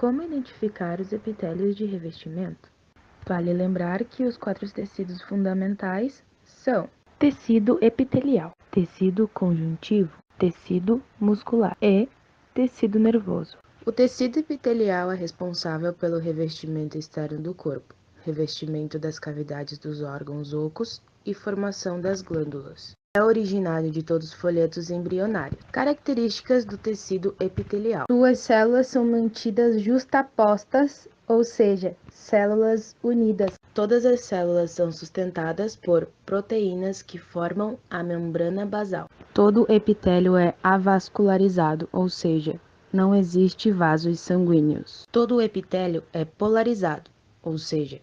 Como identificar os epitélios de revestimento? Vale lembrar que os 4 tecidos fundamentais são tecido epitelial, tecido conjuntivo, tecido muscular e tecido nervoso. O tecido epitelial é responsável pelo revestimento externo do corpo, revestimento das cavidades dos órgãos ocos e formação das glândulas. É originário de todos os folhetos embrionários. Características do tecido epitelial. Suas células são mantidas justapostas, ou seja, células unidas. Todas as células são sustentadas por proteínas que formam a membrana basal. Todo epitélio é avascularizado, ou seja, não existe vasos sanguíneos. Todo epitélio é polarizado, ou seja,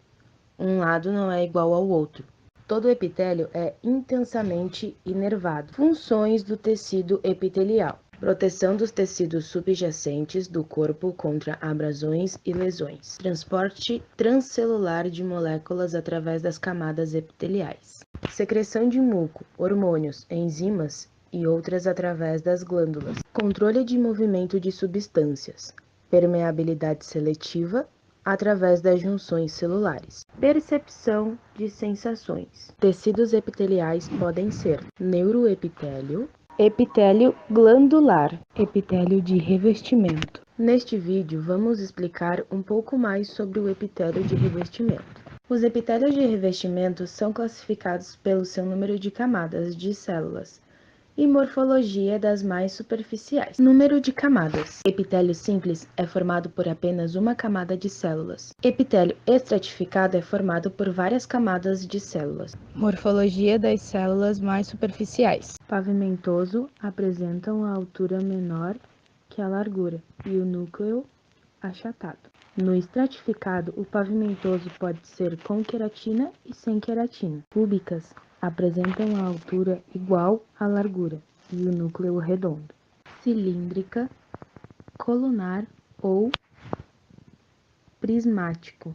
um lado não é igual ao outro. Todo epitélio é intensamente inervado. Funções do tecido epitelial: proteção dos tecidos subjacentes do corpo contra abrasões e lesões. Transporte transcelular de moléculas através das camadas epiteliais. Secreção de muco, hormônios, enzimas e outras através das glândulas. Controle de movimento de substâncias. Permeabilidade seletiva através das junções celulares. Percepção de sensações. Tecidos epiteliais podem ser neuroepitélio, epitélio glandular, epitélio de revestimento. Neste vídeo, vamos explicar um pouco mais sobre o epitélio de revestimento. Os epitélios de revestimento são classificados pelo seu número de camadas de células e morfologia das mais superficiais. Número de camadas. Epitélio simples é formado por apenas uma camada de células. Epitélio estratificado é formado por várias camadas de células. Morfologia das células mais superficiais. Pavimentoso apresenta uma altura menor que a largura e o núcleo achatado. No estratificado, o pavimentoso pode ser com queratina e sem queratina. Cúbicas apresentam a altura igual à largura e o núcleo redondo. Cilíndrica, colunar ou prismático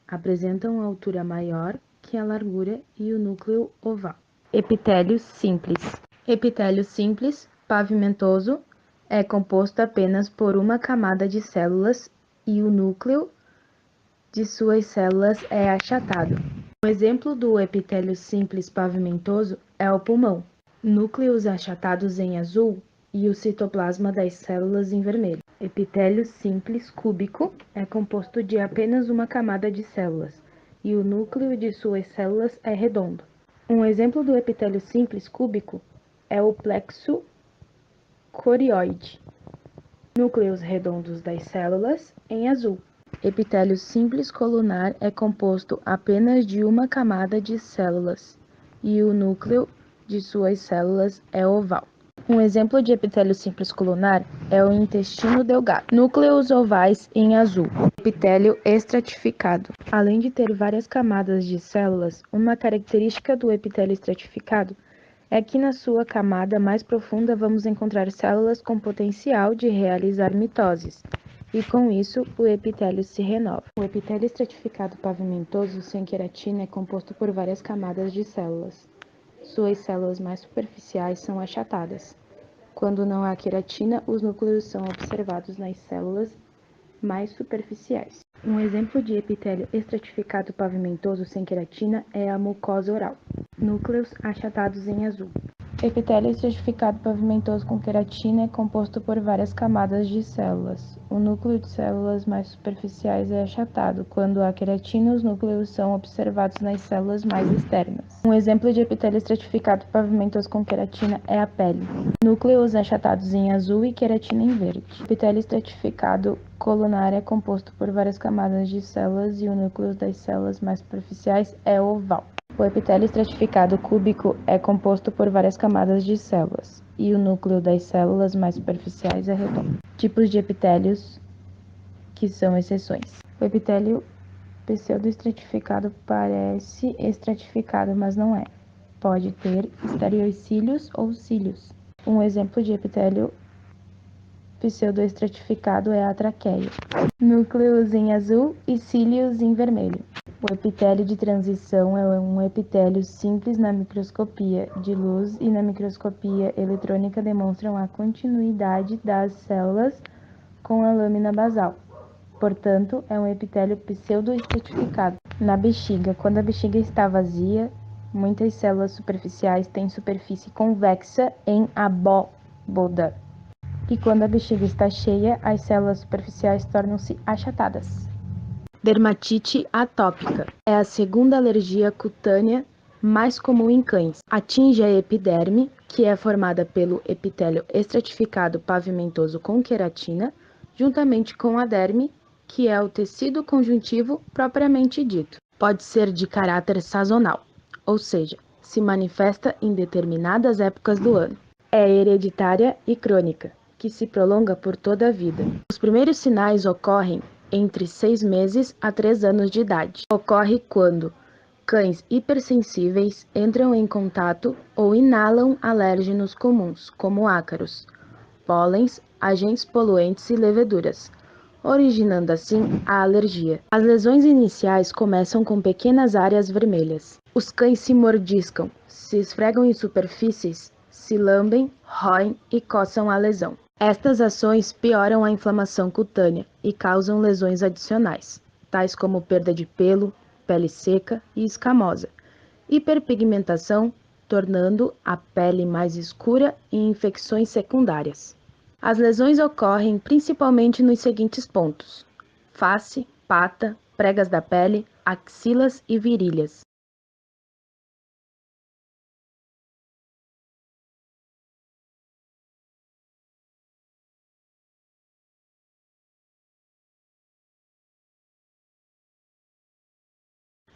apresentam a altura maior que a largura e o núcleo oval. Epitélio simples. Epitélio simples, pavimentoso, é composto apenas por uma camada de células e o núcleo de suas células é achatado. Um exemplo do epitélio simples pavimentoso é o pulmão, núcleos achatados em azul e o citoplasma das células em vermelho. Epitélio simples cúbico é composto de apenas uma camada de células e o núcleo de suas células é redondo. Um exemplo do epitélio simples cúbico é o plexo corioide, núcleos redondos das células em azul. Epitélio simples colunar é composto apenas de uma camada de células e o núcleo de suas células é oval. Um exemplo de epitélio simples colunar é o intestino delgado. Núcleos ovais em azul. Epitélio estratificado. Além de ter várias camadas de células, uma característica do epitélio estratificado é que na sua camada mais profunda vamos encontrar células com potencial de realizar mitoses. E com isso, o epitélio se renova. O epitélio estratificado pavimentoso sem queratina é composto por várias camadas de células. Suas células mais superficiais são achatadas. Quando não há queratina, os núcleos são observados nas células mais superficiais. Um exemplo de epitélio estratificado pavimentoso sem queratina é a mucosa oral. Núcleos achatados em azul. Epitélio estratificado pavimentoso com queratina é composto por várias camadas de células. O núcleo de células mais superficiais é achatado. Quando há queratina, os núcleos são observados nas células mais externas. Um exemplo de epitélio estratificado pavimentoso com queratina é a pele. Núcleos achatados em azul e queratina em verde. Epitélio estratificado colunar é composto por várias camadas de células e o núcleo das células mais superficiais é oval. O epitélio estratificado cúbico é composto por várias camadas de células, e o núcleo das células mais superficiais é redondo. Tipos de epitélios que são exceções. O epitélio pseudoestratificado parece estratificado, mas não é. Pode ter estereocílios ou cílios. Um exemplo de epitélio pseudoestratificado é a traqueia. Núcleos em azul e cílios em vermelho. O epitélio de transição é um epitélio simples na microscopia de luz e na microscopia eletrônica demonstram a continuidade das células com a lâmina basal. Portanto, é um epitélio pseudo-estratificado. Na bexiga, quando a bexiga está vazia, muitas células superficiais têm superfície convexa em abóboda. E quando a bexiga está cheia, as células superficiais tornam-se achatadas. Dermatite atópica é a segunda alergia cutânea mais comum em cães. Atinge a epiderme, que é formada pelo epitélio estratificado pavimentoso com queratina, juntamente com a derme, que é o tecido conjuntivo propriamente dito. Pode ser de caráter sazonal, ou seja, se manifesta em determinadas épocas do ano. É hereditária e crônica, que se prolonga por toda a vida. Os primeiros sinais ocorrem entre 6 meses a 3 anos de idade. Ocorre quando cães hipersensíveis entram em contato ou inalam alérgenos comuns, como ácaros, pólens, agentes poluentes e leveduras, originando assim a alergia. As lesões iniciais começam com pequenas áreas vermelhas. Os cães se mordiscam, se esfregam em superfícies, se lambem, roem e coçam a lesão. Estas ações pioram a inflamação cutânea e causam lesões adicionais, tais como perda de pelo, pele seca e escamosa, hiperpigmentação, tornando a pele mais escura e infecções secundárias. As lesões ocorrem principalmente nos seguintes pontos: face, pata, pregas da pele, axilas e virilhas.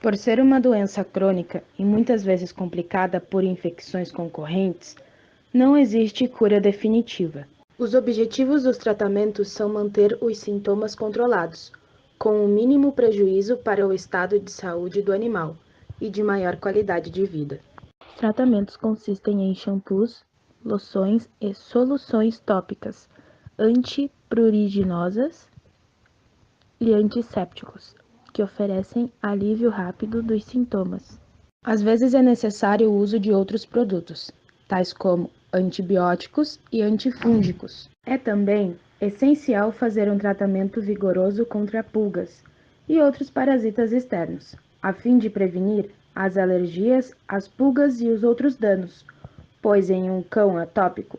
Por ser uma doença crônica e muitas vezes complicada por infecções concorrentes, não existe cura definitiva. Os objetivos dos tratamentos são manter os sintomas controlados, com o mínimo prejuízo para o estado de saúde do animal e de maior qualidade de vida. Os tratamentos consistem em shampoos, loções e soluções tópicas antipruriginosas e antissépticos, que oferecem alívio rápido dos sintomas. Às vezes é necessário o uso de outros produtos, tais como antibióticos e antifúngicos. É também essencial fazer um tratamento vigoroso contra pulgas e outros parasitas externos, a fim de prevenir as alergias, as pulgas e os outros danos, pois em um cão atópico,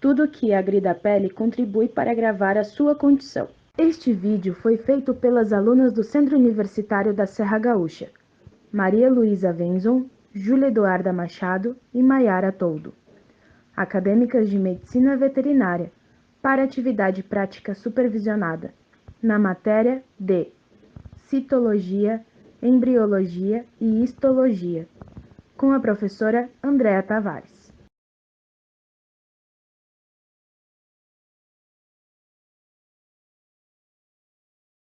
tudo que agrida a pele contribui para agravar a sua condição. Este vídeo foi feito pelas alunas do Centro Universitário da Serra Gaúcha, Maria Luísa Wenzon, Júlia Eduarda Machado e Maiara Toldo, acadêmicas de Medicina Veterinária, para atividade prática supervisionada, na matéria de Citologia, Embriologia e Histologia, com a professora Andréa Tavares.